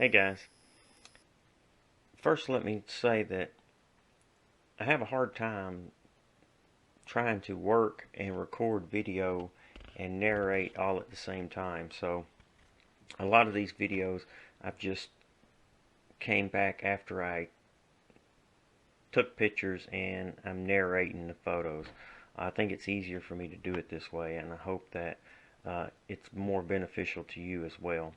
Hey guys, first let me say that I have a hard time trying to work and record video and narrate all at the same time. So a lot of these videos I've just came back after I took pictures and I'm narrating the photos. I think it's easier for me to do it this way, and I hope that it's more beneficial to you as well.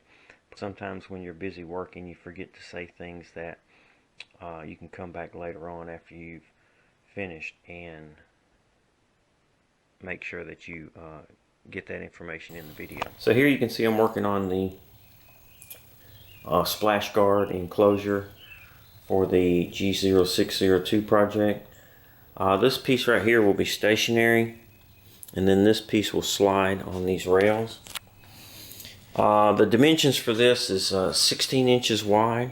Sometimes when you're busy working, you forget to say things that you can come back later on after you've finished and make sure that you get that information in the video. So here you can see I'm working on the splash guard enclosure for the G0602 project. This piece right here will be stationary, and then this piece will slide on these rails. The dimensions for this is 16 inches wide,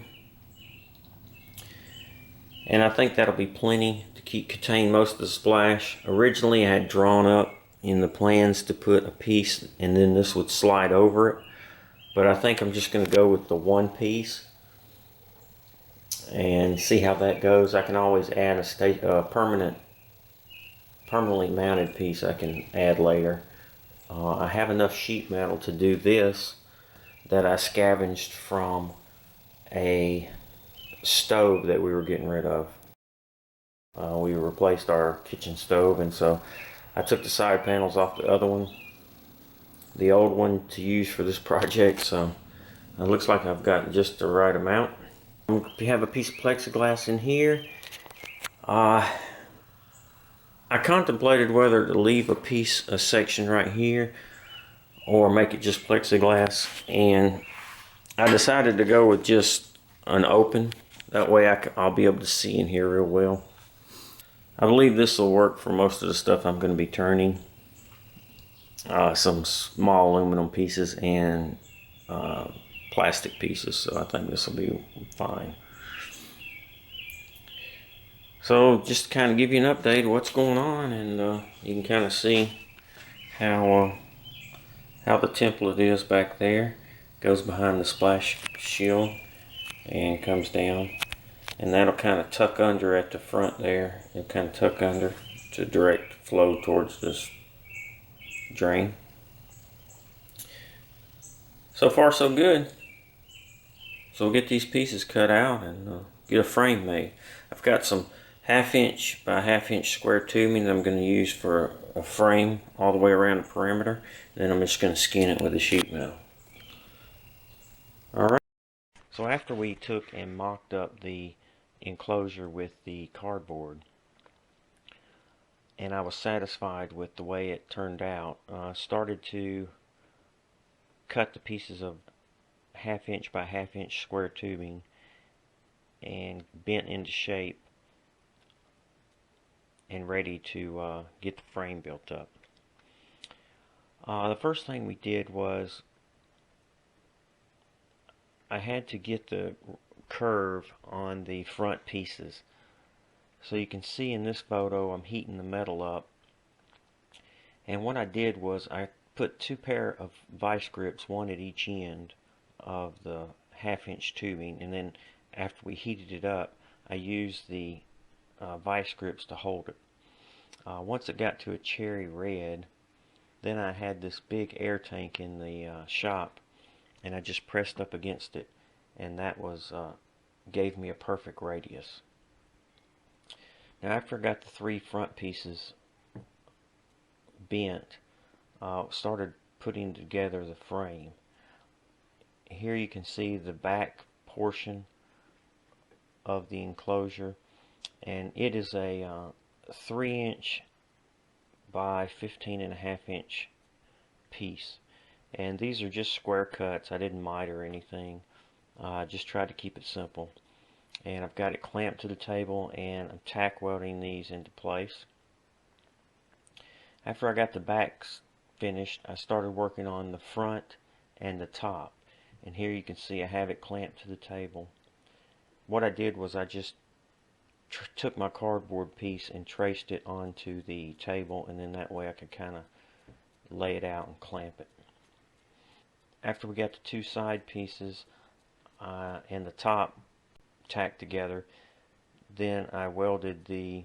and I think that'll be plenty to contain most of the splash. Originally I had drawn up in the plans to put a piece and then this would slide over it, but I think I'm just going to go with the one piece and see how that goes. I can always add a permanently mounted piece I can add later. I have enough sheet metal to do this that I scavenged from a stove that we were getting rid of. We replaced our kitchen stove, and so I took the side panels off the other one, the old one, to use for this project. So it looks like I've got just the right amount. We have a piece of plexiglass in here. I contemplated whether to leave a section right here or make it just plexiglass, and I decided to go with just an open. That way I'll be able to see in here real well. I believe this will work for most of the stuff I'm going to be turning. Some small aluminum pieces and plastic pieces, so I think this will be fine. So just to kind of give you an update of what's going on, and you can kind of see how the template is back there. Goes behind the splash shield and comes down, and that'll kind of tuck under at the front there. It'll kind of tuck under to direct flow towards this drain. So far so good. So we'll get these pieces cut out and get a frame made. I've got some 1/2 inch by 1/2 inch square tubing that I'm going to use for a frame all the way around the perimeter. Then I'm just going to skin it with a sheet metal. Alright. So after we took and mocked up the enclosure with the cardboard, and I was satisfied with the way it turned out, I started to cut the pieces of 1/2 inch by 1/2 inch square tubing and bent into shape and ready to get the frame built up. The first thing we did was I had to get the curve on the front pieces. So you can see in this photo I'm heating the metal up, and what I did was I put 2 pair of vice grips, one at each end of the 1/2 inch tubing, and then after we heated it up I used the vice grips to hold it. Once it got to a cherry red, then I had this big air tank in the shop, and I just pressed up against it, and that was gave me a perfect radius. Now after I got the 3 front pieces bent, started putting together the frame. Here you can see the back portion of the enclosure, and it is a 3 inch by 15.5 inch piece, and these are just square cuts. I didn't miter anything. I just tried to keep it simple, and I've got it clamped to the table, and I'm tack welding these into place. After I got the backs finished, I started working on the front and the top, and here you can see I have it clamped to the table. What I did was I just took my cardboard piece and traced it onto the table, and then that way I could kind of lay it out and clamp it. After we got the 2 side pieces, and the top tacked together. Then I welded the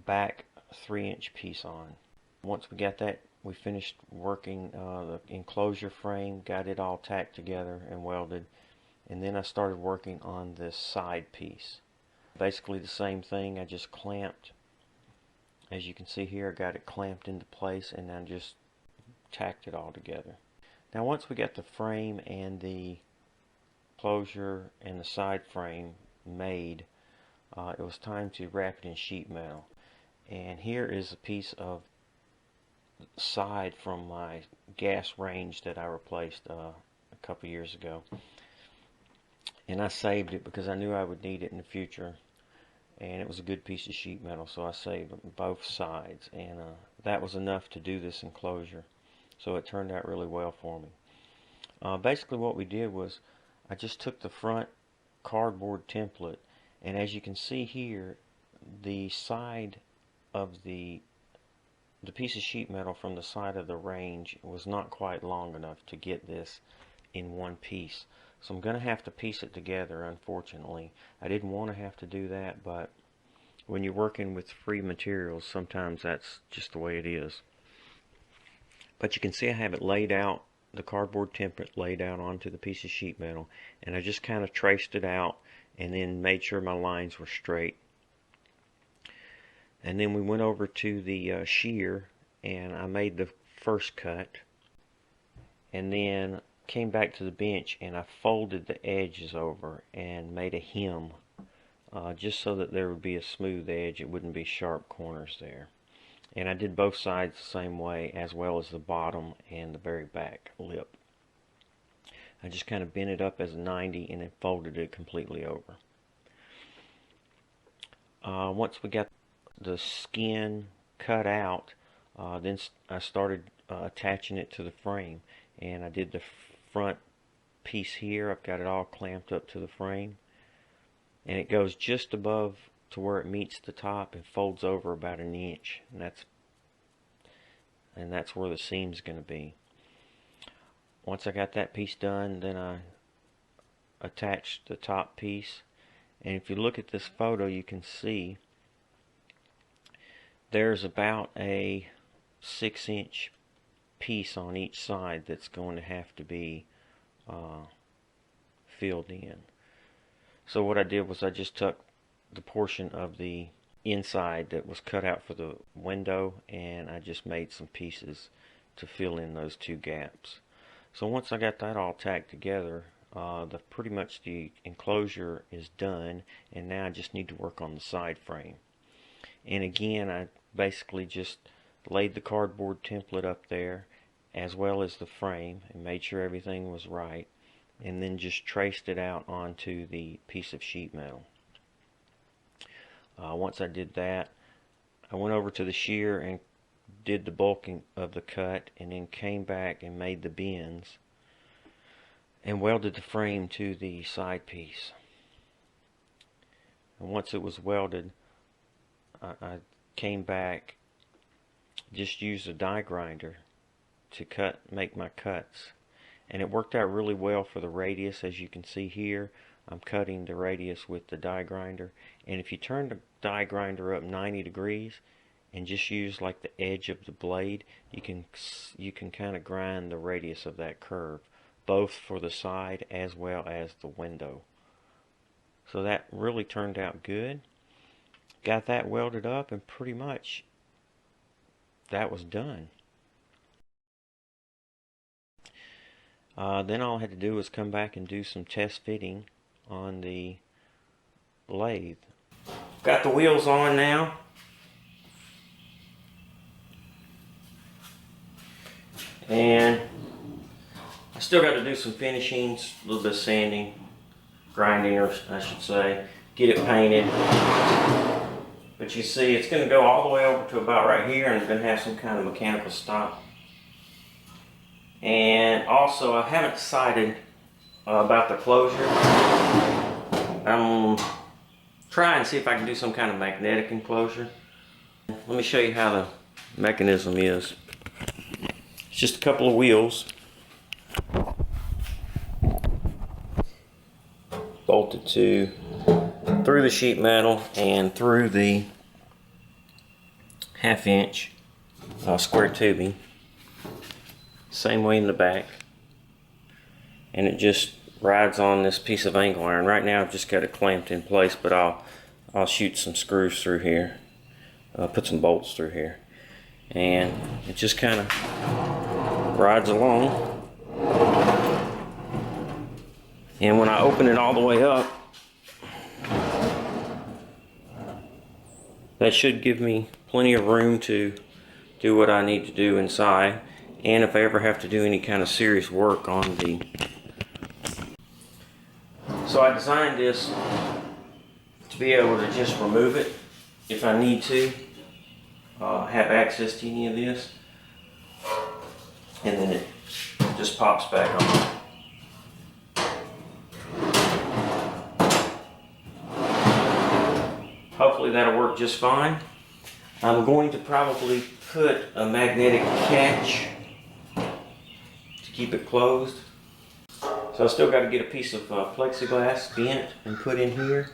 back 3-inch piece on. Once we got that, we finished working the enclosure frame, got it all tacked together and welded, and then I started working on this side piece. Basically the same thing, I just clamped. As you can see here, I got it clamped into place and I just tacked it all together. Now once we got the frame and the enclosure and the side frame made, it was time to wrap it in sheet metal. And here is a piece of side from my gas range that I replaced a couple years ago. And I saved it because I knew I would need it in the future. And it was a good piece of sheet metal, so I saved both sides. And that was enough to do this enclosure. So it turned out really well for me. Basically what we did was I just took the front cardboard template, and as you can see here, the side of the piece of sheet metal from the side of the range was not quite long enough to get this in one piece. So I'm going to have to piece it together, unfortunately. I didn't want to have to do that, but when you're working with free materials, sometimes that's just the way it is. But you can see I have it laid out, the cardboard template laid out onto the piece of sheet metal, and I just kind of traced it out and then made sure my lines were straight. And then we went over to the shear, and I made the first cut, and then came back to the bench and I folded the edges over and made a hem, just so that there would be a smooth edge, it wouldn't be sharp corners there. And I did both sides the same way, as well as the bottom and the very back lip. I just kind of bent it up as a 90 and then folded it completely over. Once we got the skin cut out, then I started attaching it to the frame, and I did the front piece here. I've got it all clamped up to the frame, and it goes just above to where it meets the top and folds over about an inch, and that's where the seam's going to be. Once I got that piece done, then I attached the top piece, and if you look at this photo, you can see there's about a 6-inch piece on each side that's going to have to be filled in. So what I did was I just took the portion of the inside that was cut out for the window, and I just made some pieces to fill in those two gaps. So once I got that all tacked together, pretty much the enclosure is done, and now I just need to work on the side frame. And again, I basically just laid the cardboard template up there as well as the frame and made sure everything was right, and then just traced it out onto the piece of sheet metal. Once I did that, I went over to the shear and did the bulking of the cut, and then came back and made the bends and welded the frame to the side piece. And once it was welded, I came back, just used a die grinder to make my cuts, and it worked out really well for the radius. As you can see here, I'm cutting the radius with the die grinder, and if you turn the die grinder up 90 degrees and just use like the edge of the blade, you can kind of grind the radius of that curve, both for the side as well as the window. So that really turned out good. Got that welded up, and pretty much that was done. Then all I had to do was come back and do some test fitting on the lathe. Got the wheels on now. And I still got to do some finishings, a little bit of sanding, grinding, or I should say, get it painted. But you see, it's going to go all the way over to about right here, and it's going to have some kind of mechanical stop. And also, I haven't decided about the closure. I'm trying to see if I can do some kind of magnetic enclosure. Let me show you how the mechanism is. It's just a couple of wheels. bolted to through the sheet metal and through the 1/2 inch square tubing. Same way in the back. And it just rides on this piece of angle iron. Right now I've just got it clamped in place, but I'll shoot some screws through here. Put some bolts through here. And it just kind of rides along. And when I open it all the way up, that should give me plenty of room to do what I need to do inside, and if I ever have to do any kind of serious work on the... So I designed this to be able to just remove it if I need to, have access to any of this, and then it just pops back on. Hopefully that'll work just fine. I'm going to probably put a magnetic catch to keep it closed. So I still got to get a piece of plexiglass bent and put in here.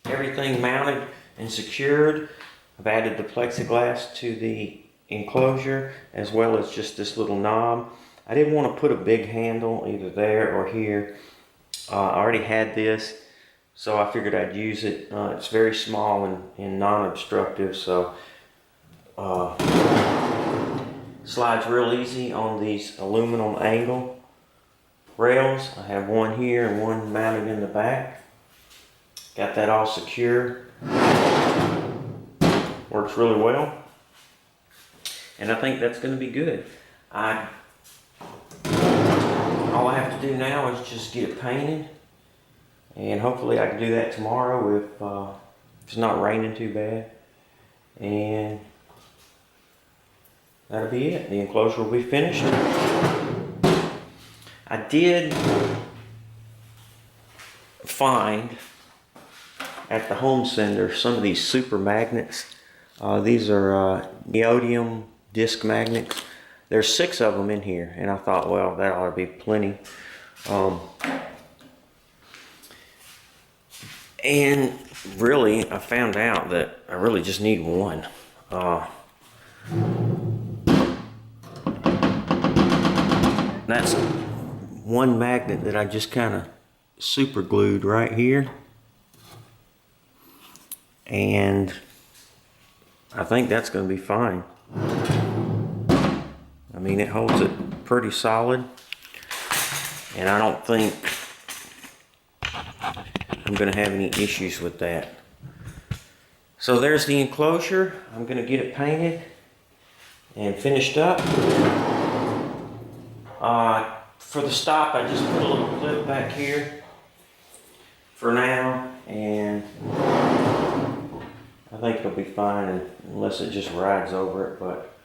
Everything mounted and secured. I've added the plexiglass to the enclosure as well as just this little knob. I didn't want to put a big handle either there or here. I already had this, so I figured I'd use it. It's very small and non-obstructive, so slides real easy on these aluminum angle rails. I have one here and one mounted in the back. Got that all secure. Works really well. And I think that's going to be good. All I have to do now is just get it painted. And hopefully I can do that tomorrow if it's not raining too bad. And that'll be it. The enclosure will be finished. I did find at the home center some of these super magnets. These are neodymium disc magnets. There's 6 of them in here, and I thought, well, that ought to be plenty. And really, I found out that I really just need one. That's one magnet that I just kind of super glued right here. And I think that's going to be fine. I mean, it holds it pretty solid, and I don't think I'm going to have any issues with that. So there's the enclosure. I'm going to get it painted and finished up. For the stop, I just put a little clip back here for now, and I think it'll be fine unless it just rides over it, but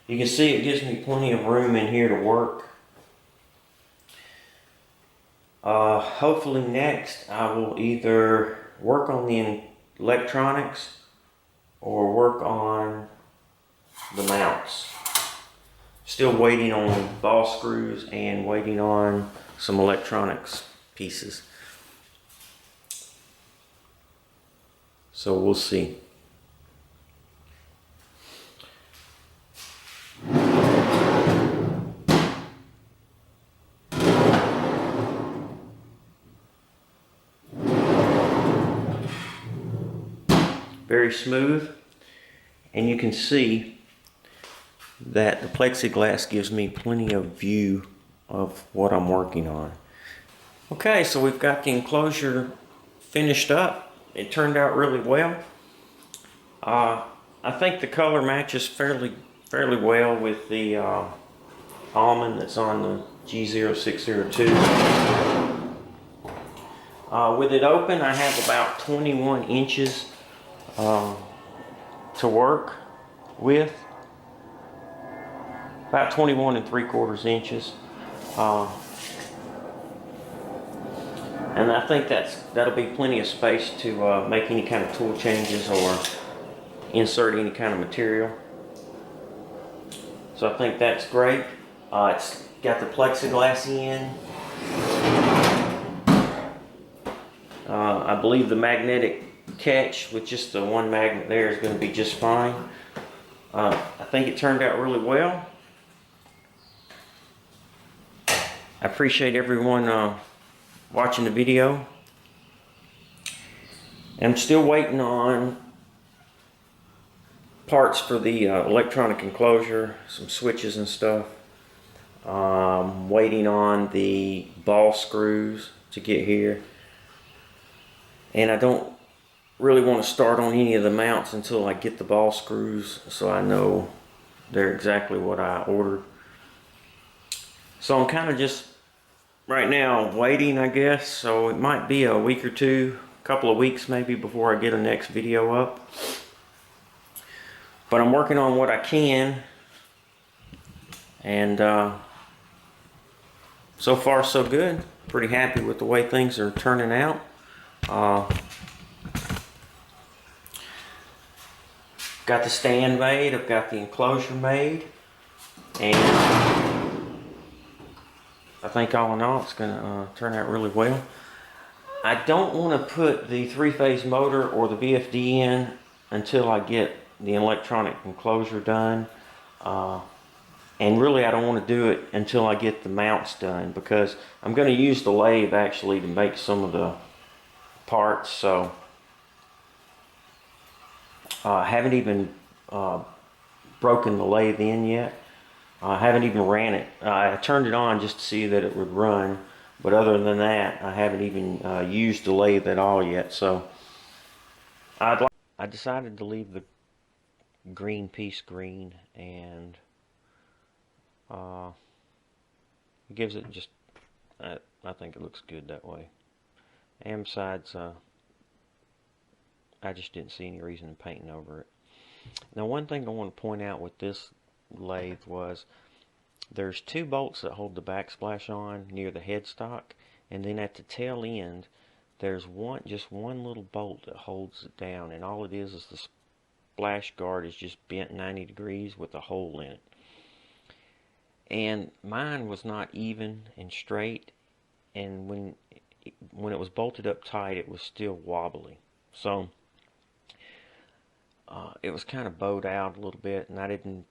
you can see it gives me plenty of room in here to work. Hopefully next I will either work on the electronics or work on the mounts. Still waiting on ball screws and waiting on some electronics pieces. So we'll see. Very smooth, and you can see that the plexiglass gives me plenty of view of what I'm working on. Okay, so we've got the enclosure finished up. It turned out really well. I think the color matches fairly well with the almond that's on the G0602. With it open, I have about 21 inches to work with. About 21 3/4 inches. And I think that'll be plenty of space to make any kind of tool changes or insert any kind of material. So I think that's great. It's got the plexiglass in. I believe the magnetic catch with just the one magnet there is going to be just fine. I think it turned out really well. I appreciate everyone watching the video. I'm still waiting on parts for the electronic enclosure, some switches and stuff. Waiting on the ball screws to get here. And I don't really want to start on any of the mounts until I get the ball screws, so I know they're exactly what I ordered. So I'm kind of just right now waiting, I guess. So it might be a week or two, a couple of weeks maybe, before I get a next video up. But I'm working on what I can, and so far so good. Pretty happy with the way things are turning out. Got the stand made, I've got the enclosure made, and I think all in all it's going to turn out really well. I don't want to put the three-phase motor or the VFD in until I get the electronic enclosure done. And really I don't want to do it until I get the mounts done, because I'm going to use the lathe actually to make some of the parts. So I haven't even broken the lathe in yet. I haven't even ran it. I turned it on just to see that it would run, but other than that I haven't even used the lathe at all yet. So I decided to leave the green piece green, and it gives it just, I think it looks good that way. And besides, I just didn't see any reason in painting over it. Now, one thing I want to point out with this lathe was there's two bolts that hold the backsplash on near the headstock, and then at the tail end there's just one little bolt that holds it down, and all it is the splash guard is just bent 90 degrees with a hole in it. And mine was not even and straight, and when it was bolted up tight it was still wobbly. So it was kind of bowed out a little bit, and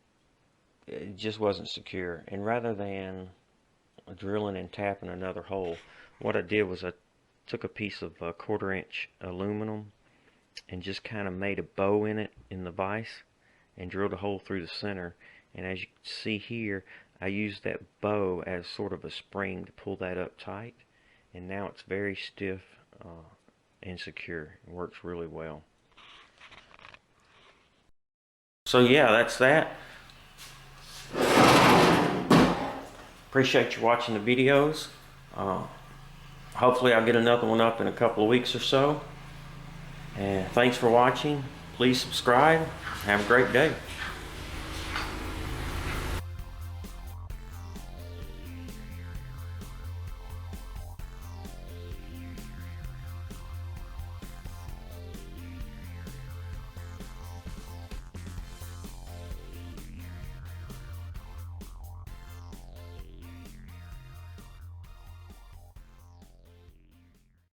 it just wasn't secure. And rather than drilling and tapping another hole, what I did was I took a piece of 1/4 inch aluminum and just kind of made a bow in it in the vise and drilled a hole through the center. And as you can see here, I used that bow as sort of a spring to pull that up tight, and now it's very stiff and secure. It works really well. So yeah, that's that. Appreciate you watching the videos. Hopefully I'll get another one up in a couple of weeks or so. And thanks for watching. Please subscribe. Have a great day.